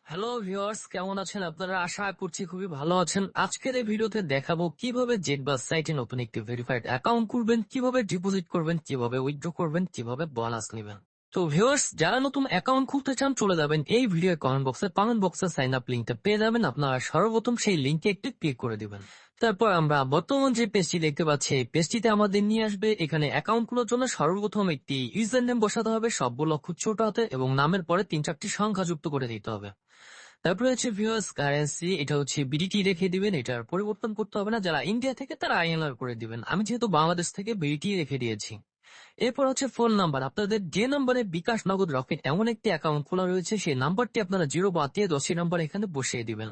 Hello viewers, কেমন আছেন আপনারা? আশা করছি খুবই ভালো আছেন। আজকের এই ভিডিওতে দেখাবো কিভাবে জেটবাস সাইটে নতুন একটি ভেরিফাইড অ্যাকাউন্ট খুলবেন, কিভাবে ডিপোজিট করবেন, কিভাবে উইথড্র করবেন, কিভাবে বোনাস নেবেন। তো ভিউয়ার্স, যারা নতুন অ্যাকাউন্ট খুলতে চান চলে যাবেন এই ভিডিও কমেন্ট বক্সে সাইন আপ লিঙ্কটা পেয়ে যাবেন। আপনারা সর্বপ্রথম সেই লিঙ্কে একটি ক্লিক করে দিবেন। তারপর আমরা বর্তমান যে পেজটি দেখতে পাচ্ছি এই পেজটিতে আমাদের নিয়ে আসবে। এখানে অ্যাকাউন্ট খোলার জন্য সর্বপ্রথম একটি ইউজার নেম বসাতে হবে, সবগুলো খুব ছোট হাতে, এবং নামের পরে 3-4টি সংখ্যা যুক্ত করে দিতে হবে। তারপরে হচ্ছে ভিউয়ার্স কারেন্সি, এটা হচ্ছে বিডিটি রেখে দিবেন, এটার পরিবর্তন করতে হবে না। যারা ইন্ডিয়া থেকে তারা আইএনআর করে দিবেন, আমি যেহেতু বাংলাদেশ থেকে বিডিটি রেখে দিয়েছি। এরপর হচ্ছে ফোন নাম্বার, আপনাদের যে নম্বরে বিকাশ, নগদ, রকেট এমন একটি অ্যাকাউন্ট খোলা রয়েছে সেই নাম্বারটি আপনারা 0 বাদ দিয়ে 10 নাম্বার এখানে বসিয়ে দিবেন।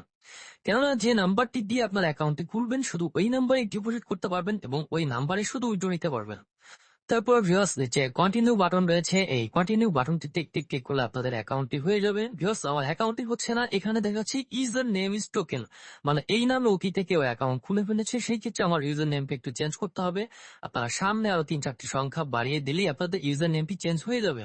কেননা যে নাম্বারটি দিয়ে আপনার অ্যাকাউন্টটি খুলবেন শুধু ওই নাম্বারে ডিপোজিট করতে পারবেন এবং ওই নাম্বারে শুধু উইথড্র নিতে পারবেন। তারপর ভিউয়ার্স নিচে কন্টিনিউ বাটন রয়েছে, এই কন্টিনিউ বাটনটিতে একটি ক্লিক করলে আপনাদের অ্যাকাউন্টটি হয়ে যাবে। ভিউয়ার্স, আমার অ্যাকাউন্টটি হচ্ছে না, এখানে দেখাচ্ছি ইউজার নেম ইজ টোকেন, মানে এই নামে অতীতে কেউ অ্যাকাউন্ট খুলে ফেলেছে, সেই ক্ষেত্রে আমার ইউজার নেমটি একটু চেঞ্জ করতে হবে। আপনারা সামনে আরো 3-4টি সংখ্যা বাড়িয়ে দিলেই আপনাদের ইউজার নেমটি চেঞ্জ হয়ে যাবে।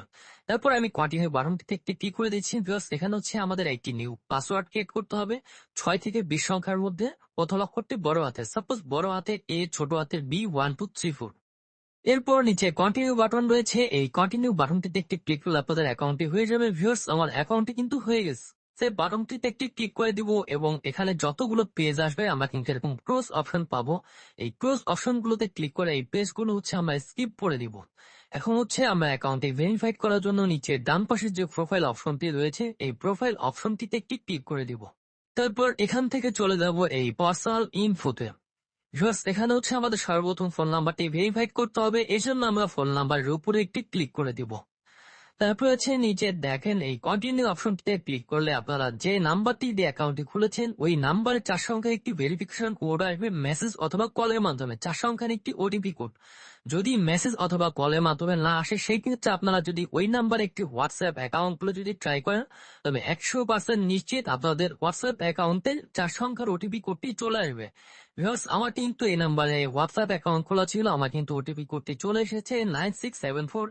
তারপর আমি কন্টিনিউ বাটনটিতে একটি ক্লিক করে দিচ্ছি। ভিউয়ার্স, এখানে হচ্ছে আমাদের একটি নিউ পাসওয়ার্ড ক্রিয়েট করতে হবে 6 থেকে 20 সংখ্যার মধ্যে। প্রথম অক্ষরটি বড় হাতের, সাপোজ বড় হাতের এ, ছোট হাতের বি, 1 2 3 4। এরপর নিচে কন্টিনিউ বাটন রয়েছে, এই কন্টিনিউ বাটনটিতে একটি ক্লিক করলে আপনাদের অ্যাকাউন্টটি হয়ে যাবে। ভিউয়ার্স, আমার অ্যাকাউন্টটি কিন্তু হয়ে গেছে। সেই বাটনটিতে একটি ক্লিক করে দিব এবং এখানে যতগুলো পেজ আসবে আমরা কিন্তু এরকম ক্রস অপশন পাবো। এই ক্রস অপশন গুলোতে ক্লিক করে এই পেজগুলো হচ্ছে আমরা স্কিপ করে দিব। এখন হচ্ছে আমরা অ্যাকাউন্টটি ভেরিফাইড করার জন্য নিচে ডান পাশের যে প্রোফাইল অপশনটি রয়েছে এই প্রোফাইল অপশনটিতে একটি ক্লিক করে দিব। তারপর এখান থেকে চলে যাব এই পার্সোনাল ইনফোতে। ভিউয়ার্স, এখানে হচ্ছে আমাদের সর্বপ্রথম ফোন নাম্বারটি ভেরিফাই করতে হবে, এই জন্য আমরা ফোন নাম্বারের উপরে একটি ক্লিক করে দিব। তারপর হচ্ছে নিচে দেখেন এই কন্টিনিউ অপশনটিতে ক্লিক করলে আপনারা যে নাম্বারটি দিয়ে অ্যাকাউন্টটি খুলেছেন ওই নাম্বারের 4 সংখ্যার একটি ভেরিফিকেশন কোড আসবে মেসেজ অথবা কলের মাধ্যমে, 4 সংখ্যার একটি ওটিপি কোড। যদি মেসেজ অথবা কলের মাধ্যমে না আসে সেই ক্ষেত্রে আপনারা যদি ওই নাম্বারে একটি হোয়াটসঅ্যাপ অ্যাকাউন্ট খুলে যদি ট্রাই করেন তবে 100% নিশ্চিত আপনাদের হোয়াটসঅ্যাপ অ্যাকাউন্টে 4 সংখ্যার ওটিপি কোডটি চলে আসবে। ভিউয়ার্স, আমার কিন্তু এই নাম্বারে হোয়াটসঅ্যাপ অ্যাকাউন্ট খোলা ছিল, আমার কিন্তু ওটিপি কোডটি চলে এসেছে 9674।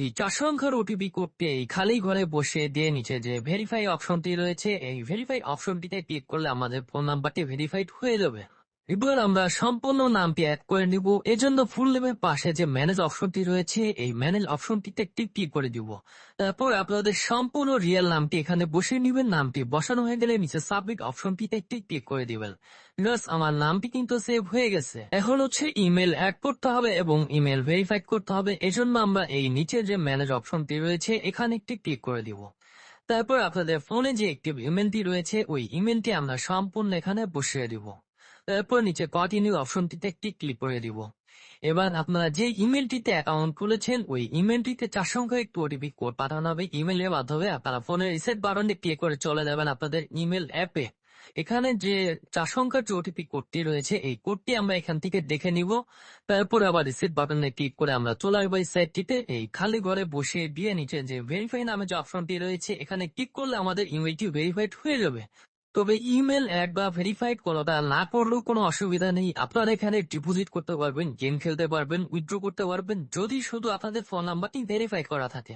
এই 4 সংখ্যার ওটিপি কোডটি এই খালি ঘরে বসে দিয়ে নিচে যে ভেরিফাই অপশনটি রয়েছে এই ভেরিফাই অপশনটিতে ক্লিক করলে আমাদের ফোন নাম্বারটি ভেরিফাইড হয়ে যাবে। এবার আমরা সম্পূর্ণ নামটি অ্যাড করে নিব, এজন্য ফুল নেমের পাশে যে ম্যানেজ অপশনটি রয়েছে এই ম্যানেজ অপশনটিতে একটি ক্লিক করে দিব। তারপর আপনাদের সম্পূর্ণ রিয়েল নামটি এখানে বসিয়ে নিবেন, নামটি বসানো হয়ে গেলে নিচে সাবমিট অপশনটিতে একটি ক্লিক করে দিবেন। প্লাস আমার নামটি কিন্তু সেভ হয়ে গেছে। এখন হচ্ছে ইমেল অ্যাড করতে হবে এবং ইমেল ভেরিফাই করতে হবে, এজন্য আমরা এই নিচে যে ম্যানেজ অপশনটি রয়েছে এখানে একটি ক্লিক করে দিব। তারপর আপনাদের ফোনে যে একটি ইমেলটি রয়েছে ওই ইমেলটি আমরা সম্পূর্ণ এখানে বসিয়ে দিব। তারপর নিচে কন্টিনিউ অপশনটিতে একটি ক্লিক করে দিব। এবার আপনারা যে ইমেলটিতে অ্যাকাউন্ট খুলেছেন ওই ইমেলটিতে 4 সংখ্যা একটু ওটিপি কোড পাঠানো হবে ইমেলের মাধ্যমে। আপনারা ফোনের রিসেট বাটনে ক্লিক করে চলে যাবেন আপনাদের ইমেল অ্যাপে। এখানে যে 4 সংখ্যার যে ওটিপি কোডটি রয়েছে এই কোডটি আমরা এখান থেকে দেখে নিব। তারপর আবার রিসেট বাটনে ক্লিক করে আমরা চলে আসবো এই সাইটটিতে, এই খালি ঘরে বসিয়ে দিয়ে নিচে যে ভেরিফাই নামে যে অপশনটি রয়েছে এখানে ক্লিক করলে আমাদের ইমেলটি ভেরিফাইড হয়ে যাবে। তবে ইমেল অ্যাড বা ভেরিফাইড কোনোটা না করলেও কোনো অসুবিধা নেই, আপনারা এখানে ডিপোজিট করতে পারবেন, গেম খেলতে পারবেন, উইথড্র করতে পারবেন যদি শুধু আপনাদের ফোন নাম্বারটি ভেরিফাই করা থাকে।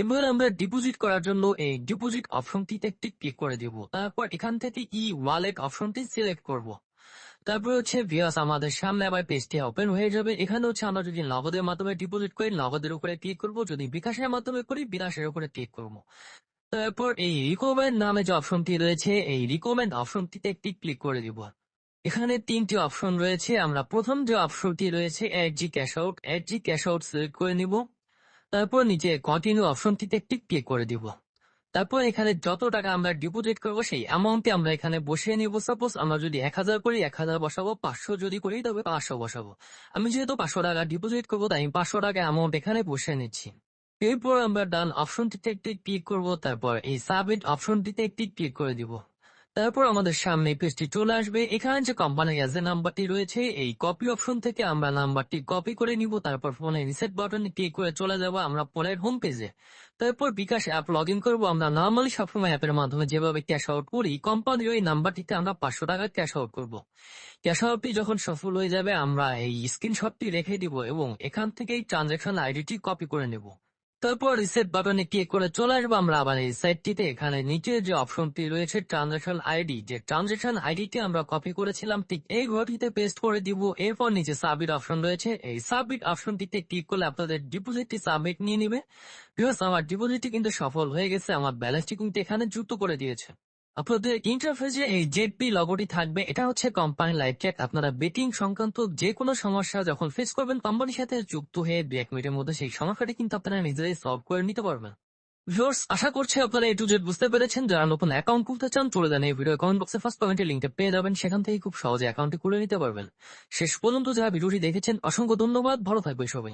এবার আমরা ডিপোজিট করার জন্য এই ডিপোজিট অপশনটিতে একটি ক্লিক করে দিব। তারপর এখান থেকে ই ওয়ালেট অপশনটি সিলেক্ট করব। তারপর হচ্ছে ভিউয়ার্স, আমাদের সামনে আবার পেজটি ওপেন হয়ে যাবে। এখানে হচ্ছে আমরা যদি নগদের মাধ্যমে ডিপোজিট করি নগদের উপরে ক্লিক করব, যদি বিকাশের মাধ্যমে করি বিকাশের উপরে ক্লিক করব। তারপর এই রিকমেন্ড নামে যে অপশনটি রয়েছে এই রিকমেন্ড অপশনটিতে একটি ক্লিক করে দিব। এখানে 3টি অপশন রয়েছে, আমরা প্রথম যে অপশনটি রয়েছে এড জি ক্যাশ আউট সিলেক্ট করে নিব। তারপর নিচে কন্টিনিউ অপশনটিতে একটি ক্লিক করে দিব। তারপর এখানে যত টাকা আমরা ডিপোজিট করবো সেই অ্যামাউন্টটি আমরা এখানে বসিয়ে নিব। সাপোজ আমরা যদি 1000 করি 1000 বসাবো, 500 যদি করি তবে 500 বসাবো। আমি যেহেতু 500 টাকা ডিপোজিট করবো তাই আমি 500 টাকা অ্যামাউন্ট এখানে বসিয়ে নিচ্ছি। এরপর আমরা ডান অপশনটিতে একটি ক্লিক করব, তারপর এই সাবমিট অপশনটিতে একটি ক্লিক করে দিব। তারপর আমাদের সামনে এই পেজটি চলে আসবে। এখানে যে কোম্পানি এজ নাম্বারটি রয়েছে এই কপি অপশন থেকে আমরা নাম্বারটি কপি করে নিব। তারপর ফোনে রিসেট বাটনে ক্লিক করে চলে যাব আমরা পরের হোম পেজে। তারপর বিকাশ অ্যাপ লগ ইন করবো। আমরা নর্মালি সবসময় অ্যাপের মাধ্যমে যেভাবে ক্যাশ আউট করি কোম্পানির ওই নাম্বারটিতে আমরা 500 টাকা ক্যাশ আউট করবো। ক্যাশ আউটটি যখন সফল হয়ে যাবে আমরা এই স্ক্রিনশটটি রেখে দিব এবং এখান থেকে এই ট্রানজাকশন আইডিটি কপি করে নেব। তারপর রিসেট বাটনে ক্লিক করে চলে আসবো আমরা আবার এই সাইটটিতে। এখানে নিচে যে অপশনটি রয়েছে ট্রানজাকশন আইডি, যে ট্রানজাকশন আইডিটি আমরা কপি করেছিলাম ঠিক এই ঘরটিতে পেস্ট করে দিব। এরপর নিচে সাবমিট অপশন রয়েছে, এই সাবমিট অপশনটিতে ক্লিক করলে আপনাদের ডিপোজিটটি সাবমিট নিয়ে নিবে। বিকজ আমার ডিপোজিটটি কিন্তু সফল হয়ে গেছে, আমার ব্যালেন্সটি কিন্তু এখানে যুক্ত করে দিয়েছে। আপনাদের ইন্টারফেসে এই জেডপি লগোটি থাকবে, এটা হচ্ছে কোম্পানি লাইভ চ্যাট। আপনারা বেটিং সংক্রান্ত যে কোনো সমস্যা যখন ফেস করবেন কোম্পানির সাথে যুক্ত হয়ে 2-1 মিনিটের মধ্যে সেই সমস্যাটি কিন্তু আপনারা নিজেরাই সলভ করে নিতে পারবেন। ভিউয়ার্স, আশা করছি আপনারা A to Z বুঝতে পেরেছেন। যারা নতুন অ্যাকাউন্ট খুলতে চান চলে যান এই ভিডিও কমেন্ট বক্সে ফার্স্ট কমেন্টের লিঙ্কটা পেয়ে যাবেন, সেখান থেকে খুব সহজে অ্যাকাউন্টটি খুলে নিতে পারবেন। শেষ পর্যন্ত যারা ভিডিওটি দেখেছেন অসংখ্য ধন্যবাদ, ভালো থাকবে সবাই।